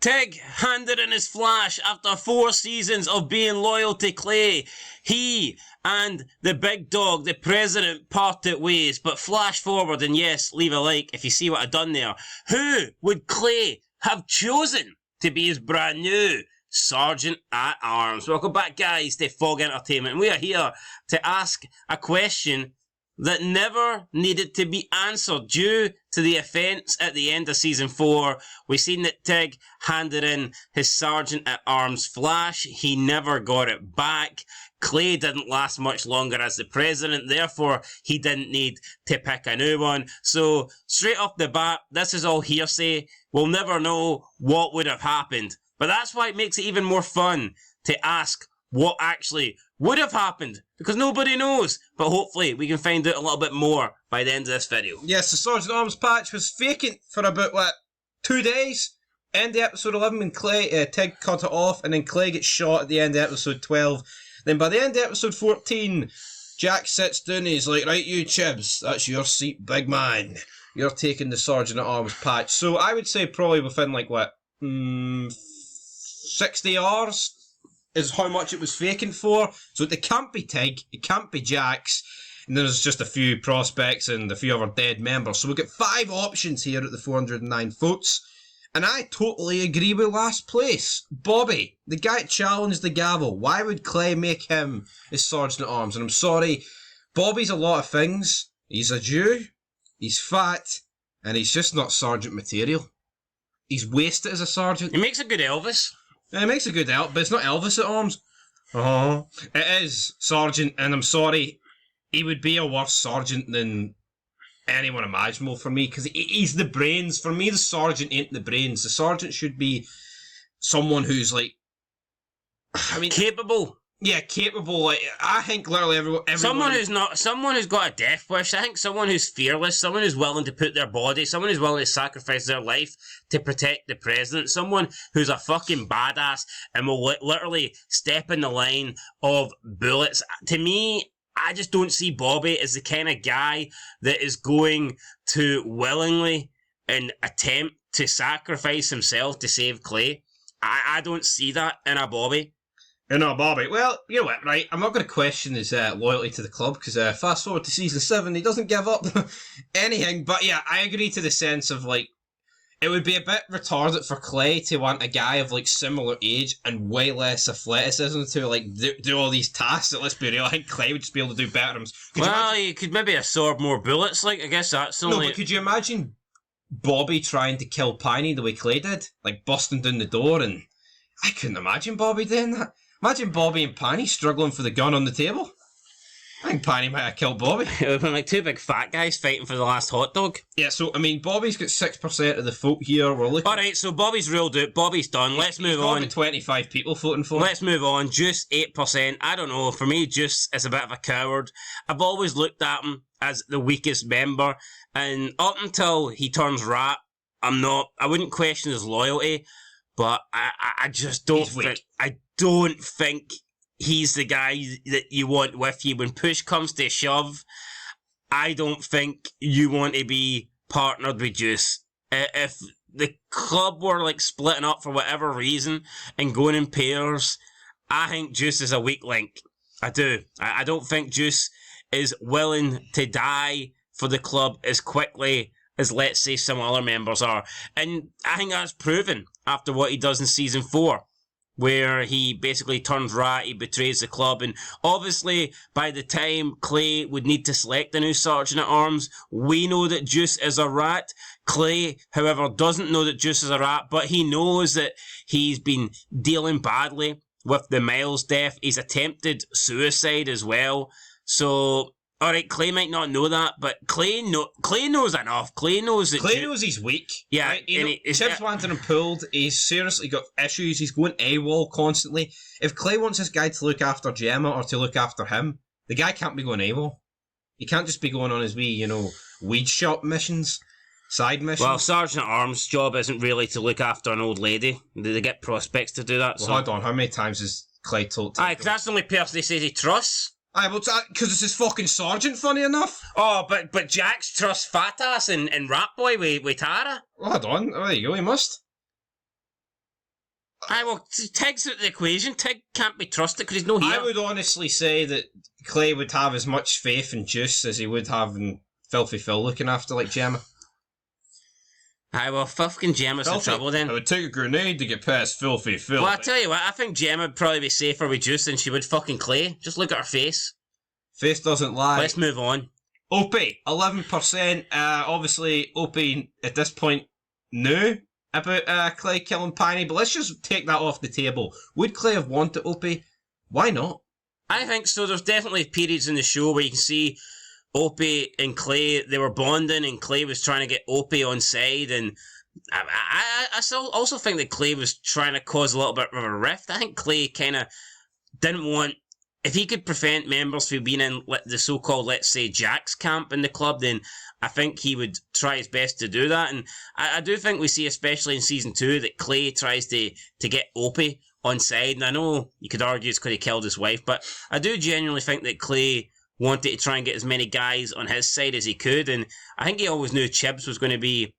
Tig handed in his flash after 4 seasons of being loyal to Clay. He and the big dog, the president, parted ways. But flash forward, and yes, leave a like if you see what I've done there. Who would Clay have chosen to be his brand new Sergeant at Arms? Welcome back, guys, to Fog Entertainment. And we are here to ask a question that never needed to be answered due to the offence at the end of Season 4. We've seen that Tig handed in his Sergeant at Arms flash. He never got it back. Clay didn't last much longer as the president, therefore he didn't need to pick a new one. So, straight off the bat, this is all hearsay. We'll never know what would have happened. But that's why it makes it even more fun to ask what actually would have happened, because nobody knows. But hopefully we can find out a little bit more by the end of this video. Yes, the Sergeant Arms patch was vacant for about, 2 days? End of episode 11 when Tig cut it off, and then Clay gets shot at the end of episode 12. Then by the end of episode 14, Jack sits down and he's like, right, you Chibs, that's your seat, big man. You're taking the Sergeant at Arms patch. So I would say probably within 60 hours is how much it was vacant for. So it can't be Tig, it can't be Jax, and there's just a few prospects and a few other dead members. So we've got 5 options here at the 409 votes. And I totally agree with last place. Bobby, the guy that challenged the gavel. Why would Clay make him his Sergeant at Arms? And I'm sorry, Bobby's a lot of things. He's a Jew, he's fat, and he's just not Sergeant material. He's wasted as a Sergeant. He makes a good Elvis. It makes a good Elvis, but it's not Elvis at Arms. It is Sergeant, and I'm sorry, he would be a worse Sergeant than anyone imaginable for me, because he's the brains. For me, the Sergeant ain't the brains. The Sergeant should be someone who's capable. Yeah, capable. I think literally everyone. Someone who's got a death wish. I think someone who's fearless, someone who's willing to put their body, someone who's willing to sacrifice their life to protect the president, someone who's a fucking badass and will literally step in the line of bullets. To me, I just don't see Bobby as the kind of guy that is going to willingly and attempt to sacrifice himself to save Clay. I don't see that in a Bobby. In a Bobby. Well, you know what, right? I'm not going to question his loyalty to the club, because fast forward to season 7, he doesn't give up anything. But yeah, I agree to the sense of it would be a bit retarded for Clay to want a guy of similar age and way less athleticism to do all these tasks that, let's be real, I think Clay would just be able to do better. You could maybe absorb more bullets, I guess that's only... No, but could you imagine Bobby trying to kill Piney the way Clay did? Busting down the door, and I couldn't imagine Bobby doing that. Imagine Bobby and Piney struggling for the gun on the table. I think Piney might have killed Bobby. It would have been 2 big fat guys fighting for the last hot dog. Yeah, so, Bobby's got 6% of the vote here. We're looking... Alright, so Bobby's ruled out. Bobby's done. Let's move on. 25 people voting for him. Let's move on. Juice, 8%. I don't know. For me, Juice is a bit of a coward. I've always looked at him as the weakest member. And up until he turns rat, I wouldn't question his loyalty. But I just don't think... I don't think he's the guy that you want with you. When push comes to shove, I don't think you want to be partnered with Juice. If the club were splitting up for whatever reason and going in pairs, I think Juice is a weak link. I do. I don't think Juice is willing to die for the club as quickly as, let's say, some other members are. And I think that's proven after what he does in Season 4. Where he basically turns rat, he betrays the club, and obviously by the time Clay would need to select a new Sergeant at Arms, we know that Juice is a rat. Clay, however, doesn't know that Juice is a rat, but he knows that he's been dealing badly with the Miles death. He's attempted suicide as well. So, alright, Clay might not know that, but Clay knows enough. Clay knows that... Clay knows he's weak. Yeah. Right? Chibs wanted him pulled. He's seriously got issues. He's going AWOL constantly. If Clay wants this guy to look after Gemma or to look after him, the guy can't be going AWOL. He can't just be going on his wee, weed shop missions, side missions. Well, Sergeant at Arms' job isn't really to look after an old lady. They get prospects to do that. Well, hold on. How many times has Clay told... Aye, because that's the only person he says he trusts. Aye, well, because it's his fucking Sergeant, funny enough. Oh, but Jax trusts Fat Ass and Rat Boy with Tara. Well, hold on. There you go, he must. Aye, well, Tig's out of the equation. Tig can't be trusted because he's no here. I would honestly say that Clay would have as much faith in Juice as he would have in Filthy Phil looking after like Gemma. Aye, well, fucking Gemma's in trouble then. I would take a grenade to get past Filthy Phil. Well, I tell you what, I think Gemma would probably be safer with Juice than she would fucking Clay. Just look at her face. Face doesn't lie. Let's move on. Opie, 11%. Obviously, Opie at this point knew about Clay killing Piney, but let's just take that off the table. Would Clay have wanted Opie? Why not? I think so. There's definitely periods in the show where you can see Opie and Clay, they were bonding, and Clay was trying to get Opie on side, and I still also think that Clay was trying to cause a little bit of a rift. I think Clay kind of didn't want, if he could prevent members from being in the so-called, let's say, Jack's camp in the club, then I think he would try his best to do that. And I do think we see, especially in season 2, that Clay tries to get Opie on side. And I know you could argue it's because he killed his wife, but I do genuinely think that Clay wanted to try and get as many guys on his side as he could. And I think he always knew Chibs was going to be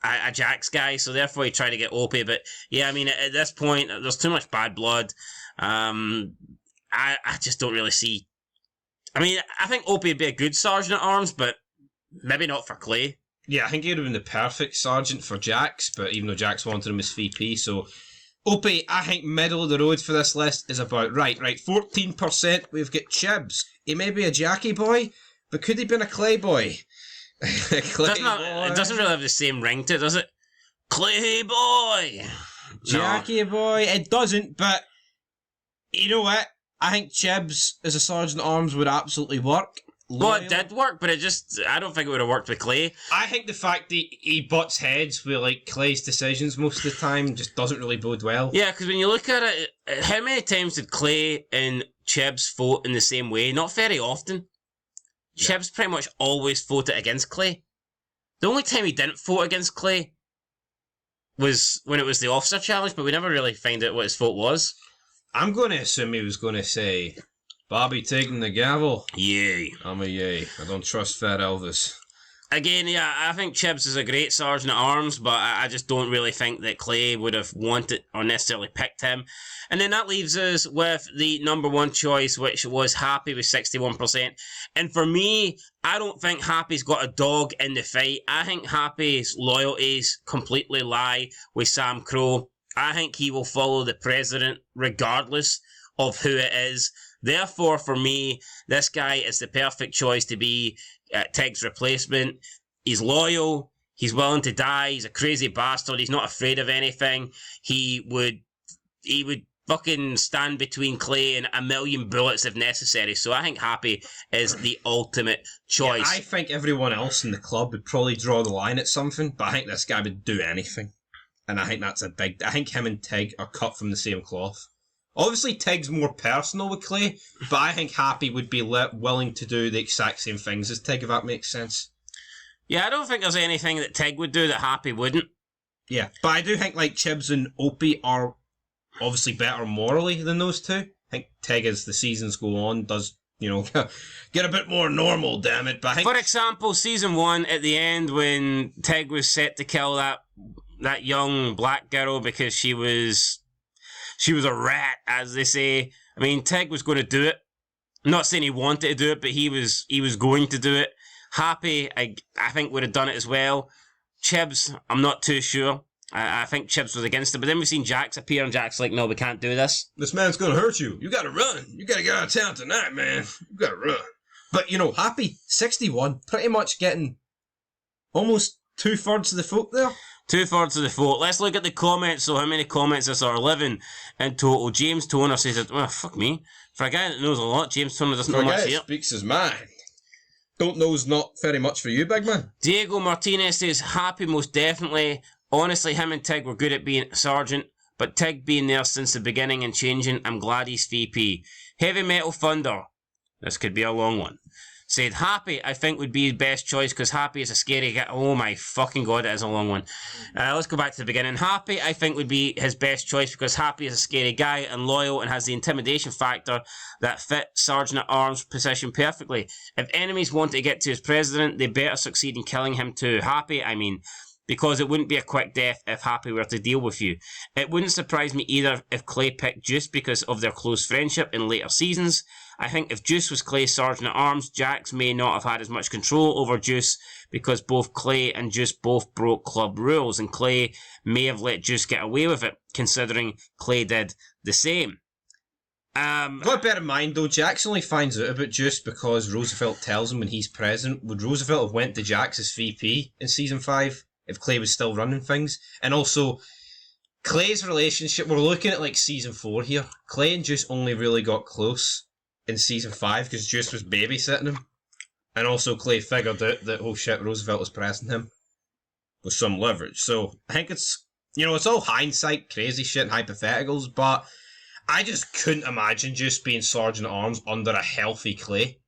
a Jack's guy, so therefore he tried to get Opie. But yeah, I mean, at this point, there's too much bad blood. I just don't really see. I mean, I think Opie would be a good sergeant at arms, but maybe not for Clay. Yeah, I think he would have been the perfect sergeant for Jax, but even though Jax wanted him as VP, so Opie, I think middle of the road for this list is about right. 14%, we've got Chibs. He may be a Jackie boy, but could he been a Clay boy? It doesn't really have the same ring to it, does it? Clay boy! Jackie boy, it doesn't, but you know what? I think Chibs as a sergeant at arms would absolutely work. Well, it did work, but I don't think it would have worked with Clay. I think the fact that he butts heads with like Clay's decisions most of the time just doesn't really bode well. Yeah, because when you look at it, how many times did Clay and Chibs vote in the same way? Not very often. Yeah. Chibs pretty much always voted against Clay. The only time he didn't vote against Clay was when it was the officer challenge, but we never really find out what his vote was. I'm going to assume he was going to say, Bobby taking the gavel. Yay. I'm a yay. I don't trust Fat Elvis. Again, yeah, I think Chibs is a great sergeant at arms, but I just don't really think that Clay would have wanted or necessarily picked him. And then that leaves us with the number one choice, which was Happy with 61%. And for me, I don't think Happy's got a dog in the fight. I think Happy's loyalties completely lie with Sam Crow. I think he will follow the president regardless of who it is. Therefore, for me, this guy is the perfect choice to be Tig's replacement. He's loyal. He's willing to die. He's a crazy bastard. He's not afraid of anything. He would fucking stand between Clay and a million bullets if necessary. So I think Happy is the ultimate choice. Yeah, I think everyone else in the club would probably draw the line at something, but I think this guy would do anything. And I think that's I think him and Tig are cut from the same cloth. Obviously, Tig's more personal with Clay, but I think Happy would be willing to do the exact same things as Tig, if that makes sense. Yeah, I don't think there's anything that Tig would do that Happy wouldn't. Yeah, but I do think like Chibs and Opie are obviously better morally than those two. I think Tig, as the seasons go on, does, get a bit more normal, damn it. But I think... For example, season 1, at the end, when Tig was set to kill that young black girl because she was a rat, as they say. I mean, Tig was going to do it. I'm not saying he wanted to do it, but he was going to do it. Happy, I think, would have done it as well. Chibs, I'm not too sure. I think Chibs was against it, but then we've seen Jax appear, and Jack's like, no, we can't do this. This man's going to hurt you. You got to run. You got to get out of town tonight, man. You got to run. But, Happy, 61, pretty much getting almost 2/3 of the vote there. 2/3 of the vote. Let's look at the comments. So how many comments is there? 11 in total. James Toner says, well, fuck me. For a guy that knows a lot, James Toner doesn't know much here. Speaks his mind. Don't know's not very much for you, big man. Diego Martinez says, Happy most definitely. Honestly, him and Tig were good at being sergeant, but Tig being there since the beginning and changing, I'm glad he's VP. Heavy Metal Thunder, this could be a long one, said Happy, I think, would be the best choice because Happy is a scary guy. Oh my fucking god, it is a long one. Let's go back to the beginning. Happy, I think, would be his best choice because Happy is a scary guy and loyal and has the intimidation factor that fit Sergeant at Arms' position perfectly. If enemies want to get to his president, they better succeed in killing him too. Happy, I mean, because it wouldn't be a quick death if Happy were to deal with you. It wouldn't surprise me either if Clay picked Juice because of their close friendship in later seasons. I think if Juice was Clay's Sergeant-at-Arms, Jax may not have had as much control over Juice because both Clay and Juice both broke club rules, and Clay may have let Juice get away with it, considering Clay did the same. Got to bear in mind though, Jax only finds out about Juice because Roosevelt tells him when he's present. Would Roosevelt have went to Jax as VP in season 5 if Clay was still running things? And also, Clay's relationship, we're looking at like season 4 here. Clay and Juice only really got close in season 5 because Juice was babysitting him. And also Clay figured out that, oh shit, Roosevelt was pressing him with some leverage. So I think it's, it's all hindsight, crazy shit and hypotheticals, but I just couldn't imagine Juice being Sergeant-at-Arms under a healthy Clay.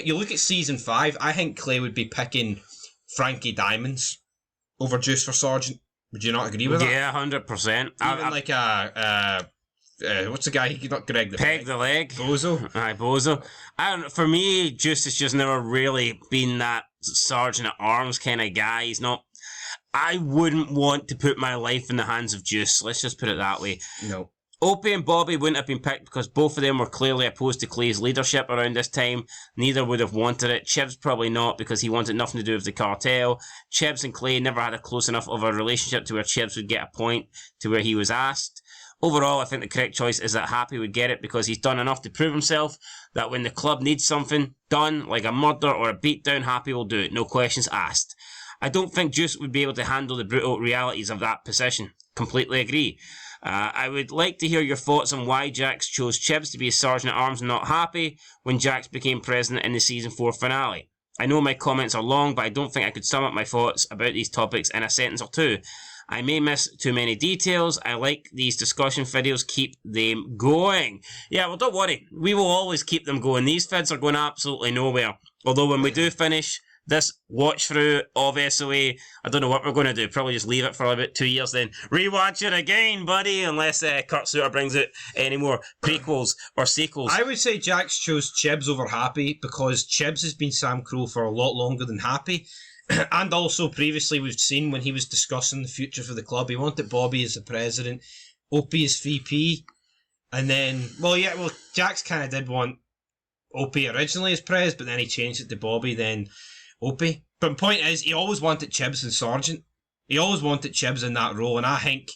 You look at season 5, I think Clay would be picking Frankie Diamonds over Juice for Sergeant. Would you not agree with that? Yeah, 100%. Even like what's the guy? Not Greg the Peg the Leg. Bozo. Aye, Bozo. For me, Juice has just never really been that Sergeant-at-Arms kind of guy. He's not. I wouldn't want to put my life in the hands of Juice. Let's just put it that way. No. Opie and Bobby wouldn't have been picked because both of them were clearly opposed to Clay's leadership around this time. Neither would have wanted it. Chibs probably not because he wanted nothing to do with the cartel. Chibs and Clay never had a close enough of a relationship to where Chibs would get a point to where he was asked. Overall, I think the correct choice is that Happy would get it because he's done enough to prove himself that when the club needs something done, like a murder or a beatdown, Happy will do it, no questions asked. I don't think Juice would be able to handle the brutal realities of that position. Completely agree. I would like to hear your thoughts on why Jax chose Chibs to be a Sergeant-at-Arms and not Happy when Jax became president in the season 4 finale. I know my comments are long, but I don't think I could sum up my thoughts about these topics in a sentence or two. I may miss too many details. I like these discussion videos. Keep them going. Yeah, well, don't worry. We will always keep them going. These vids are going absolutely nowhere. Although when we do finish this watch through of SOA, I don't know what we're going to do. Probably just leave it for about 2 years, then rewatch it again, buddy, unless Kurt Sutter brings out any more prequels or sequels. I would say Jax chose Chibs over Happy because Chibs has been Sam Crow for a lot longer than Happy. And also previously we've seen when he was discussing the future for the club, he wanted Bobby as the president, Opie as VP, and then, Jax kind of did want Opie originally as pres, but then he changed it to Bobby, then Opie. But the point is, he always wanted Chibs and Sergeant. He always wanted Chibs in that role, and I think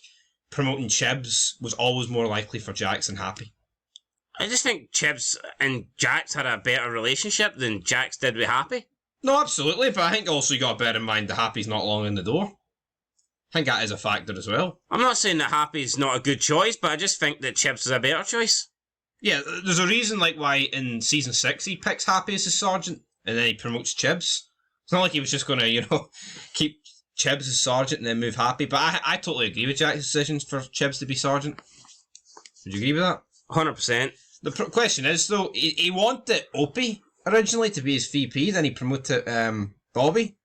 promoting Chibs was always more likely for Jax and Happy. I just think Chibs and Jax had a better relationship than Jax did with Happy. No, absolutely, but I think also you got to bear in mind that Happy's not long in the door. I think that is a factor as well. I'm not saying that Happy's not a good choice, but I just think that Chibs is a better choice. Yeah, there's a reason like why in season 6 he picks Happy as his sergeant, and then he promotes Chibs. It's not like he was just going to, keep Chibs as sergeant and then move Happy, but I totally agree with Jack's decisions for Chibs to be sergeant. Would you agree with that? 100%. The question is, though, he wanted Opie originally to be his VP, then he promoted Bobby,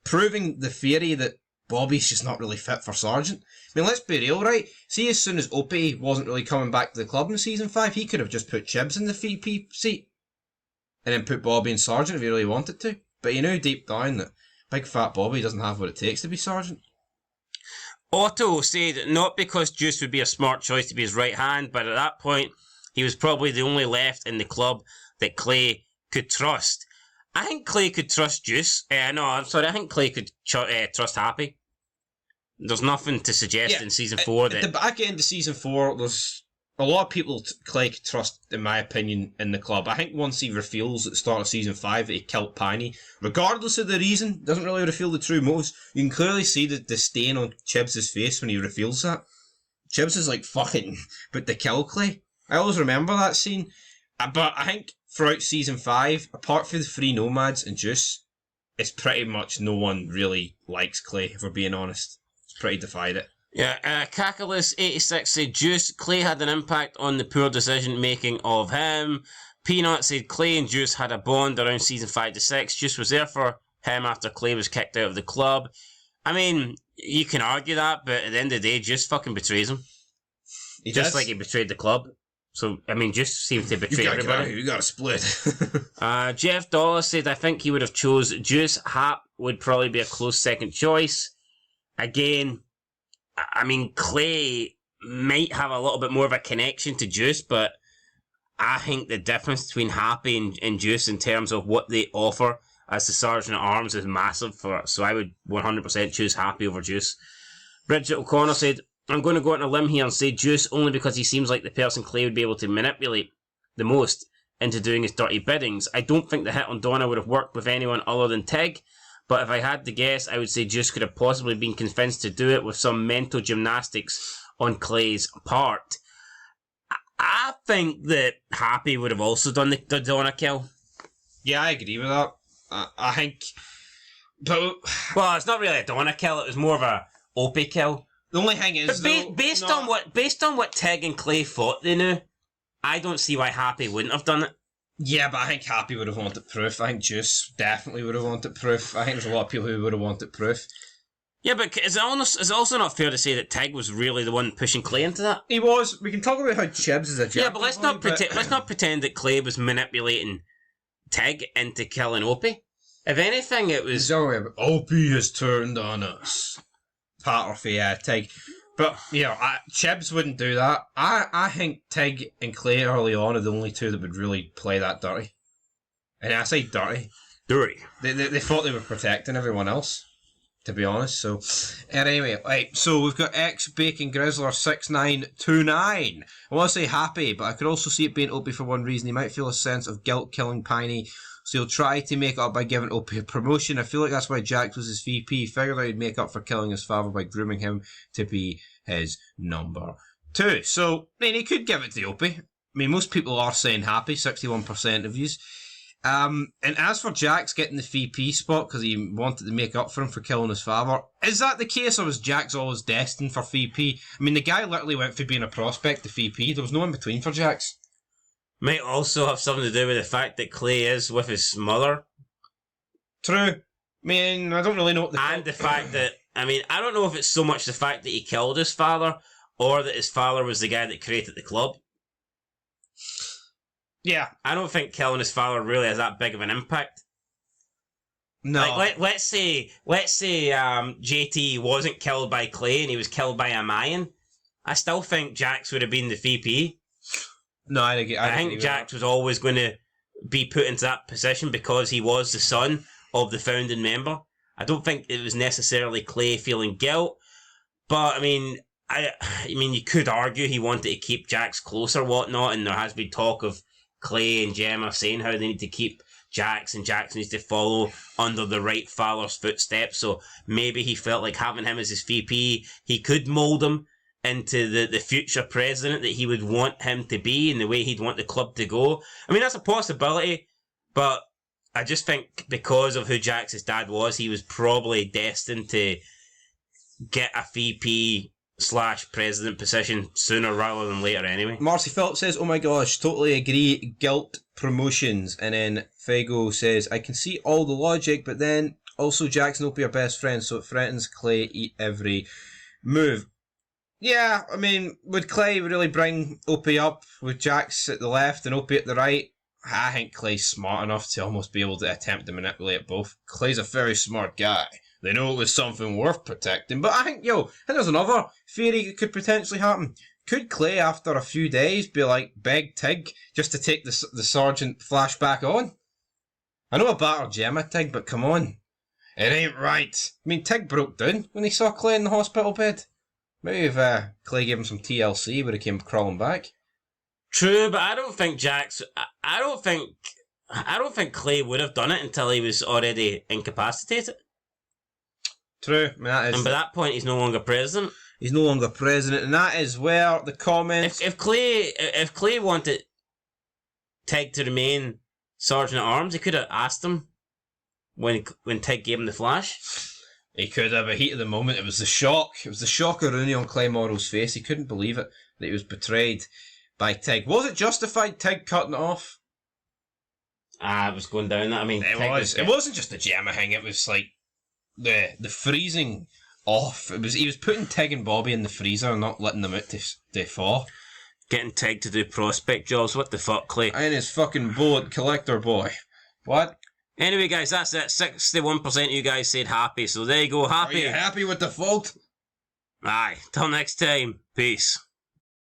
proving the theory that Bobby's just not really fit for sergeant. I mean, let's be real, right? See, as soon as Opie wasn't really coming back to the club in season 5, he could have just put Chibs in the VP seat and then put Bobby in sergeant if he really wanted to. But you know deep down that big fat Bobby doesn't have what it takes to be sergeant. Otto said not because Juice would be a smart choice to be his right hand, but at that point he was probably the only left in the club that Clay could trust. I think Clay could trust Juice. I think Clay could trust Happy. There's nothing to suggest in season 4 that... At the back end of season 4, there's a lot of people Clay could trust, in my opinion, in the club. I think once he reveals at the start of season 5 that he killed Piney, regardless of the reason, doesn't really reveal the true motives, you can clearly see the disdain on Chibs' face when he reveals that. Chibs is like, fucking, but to kill Clay. I always remember that scene. But I think throughout season 5, apart from the 3 Nomads and Juice, it's pretty much no one really likes Clay, if we're being honest. It's pretty divided. Yeah, Cacalus86 said Juice, Clay had an impact on the poor decision making of him. Peanut said Clay and Juice had a bond around season 5 to 6. Juice was there for him after Clay was kicked out of the club. I mean, you can argue that, but at the end of the day, Juice fucking betrays him. Just like he betrayed the club. So, I mean, Juice seemed to betray everybody. You got to split. Jeff Dollar said, I think he would have chose Juice. Hap would probably be a close second choice. Again, I mean, Clay might have a little bit more of a connection to Juice, but I think the difference between Happy and Juice in terms of what they offer as the Sergeant at Arms is massive for it. So I would 100% choose Happy over Juice. Bridget O'Connor said, I'm going to go on a limb here and say Juice only because he seems like the person Clay would be able to manipulate the most into doing his dirty biddings. I don't think the hit on Donna would have worked with anyone other than Tig, but if I had to guess, I would say Juice could have possibly been convinced to do it with some mental gymnastics on Clay's part. I think that Happy would have also done the Donna kill. Yeah, I agree with that. I think... But... Well, it's not really a Donna kill, it was more of a Opie kill. The only thing is, but based on what Tig and Clay thought they knew, I don't see why Happy wouldn't have done it. Yeah, but I think Happy would have wanted proof. I think Juice definitely would have wanted proof. I think there's a lot of people who would have wanted proof. Yeah, but is it also not fair to say that Tig was really the one pushing Clay into that? He was. We can talk about how Chibs is a jerk. Yeah, but let's not pretend that Clay was manipulating Tig into killing Opie. If anything, it was... Opie has turned on us. Part of Tig. But, you know, Chibs wouldn't do that. I think Tig and Clay early on are the only two that would really play that dirty. And I say dirty. Dirty. They thought they were protecting everyone else, to be honest. So, anyway, right, so we've got Bacon Grizzler 6929. I want to say Happy, but I could also see it being Opie for one reason. He might feel a sense of guilt killing Piney, so he'll try to make up by giving Opie a promotion. I feel like that's why Jax was his VP. He figured out he'd make up for killing his father by grooming him to be his number 2. So, I mean, he could give it to Opie. I mean, most people are saying Happy, 61% of yous. And as for Jax getting the VP spot because he wanted to make up for him for killing his father, is that the case, or was Jax always destined for VP? I mean, the guy literally went from being a prospect to VP. There was no in between for Jax. Might also have something to do with the fact that Clay is with his mother. True. I mean, I don't really know what the fact that, I mean, I don't know if it's so much the fact that he killed his father or that his father was the guy that created the club. Yeah. I don't think killing his father really has that big of an impact. No. Like, let's say JT wasn't killed by Clay and he was killed by a Mayan. I still think Jax would have been the VP. No, I think Jax was always going to be put into that position because he was the son of the founding member. I don't think it was necessarily Clay feeling guilt, but I mean, you could argue he wanted to keep Jax close or whatnot, and there has been talk of Clay and Gemma saying how they need to keep Jax, and Jax needs to follow under the right father's footsteps. So maybe he felt like having him as his VP, he could mould him into the future president that he would want him to be and the way he'd want the club to go. I mean, that's a possibility, but I just think because of who Jax's dad was, he was probably destined to get a VP/president position sooner rather than later anyway. Marcy Phillips says, oh my gosh, totally agree, guilt promotions. And then Fago says, I can see all the logic, but then also Jax and Opie are best friends, so it threatens Clay eat every move. Yeah, I mean, would Clay really bring Opie up with Jax at the left and Opie at the right? I think Clay's smart enough to almost be able to attempt to manipulate both. Clay's a very smart guy. They know it was something worth protecting. But I think there's another theory that could potentially happen. Could Clay, after a few days, be like, beg Tig just to take the Sergeant flashback on? I know a battered Gemma, Tig, but come on. It ain't right. I mean, Tig broke down when he saw Clay in the hospital bed. Maybe if Clay gave him some TLC, he would have came crawling back. True, but I don't think I don't think Clay would have done it until he was already incapacitated. True. I mean, that is, and by that point, he's no longer president. He's no longer president, and that is where the comments... If Clay wanted Tig to remain Sergeant at Arms, he could have asked him when Tig gave him the flash. He could have, but heat of the moment, it was the shock. It was the shock of Rooney on Clay Morrow's face. He couldn't believe it, that he was betrayed by Tig. Was it justified, Tig cutting it off? It was going down that. I mean, it wasn't just the Gemma thing, it was like the freezing off. He was putting Tig and Bobby in the freezer and not letting them out to thaw. Getting Tig to do prospect jobs. What the fuck, Clay? In his fucking boat, collector boy. What? Anyway, guys, that's it. 61% of you guys said happy. So there you go. Are Happy. you happy with the vote? Aye. Till next time. Peace.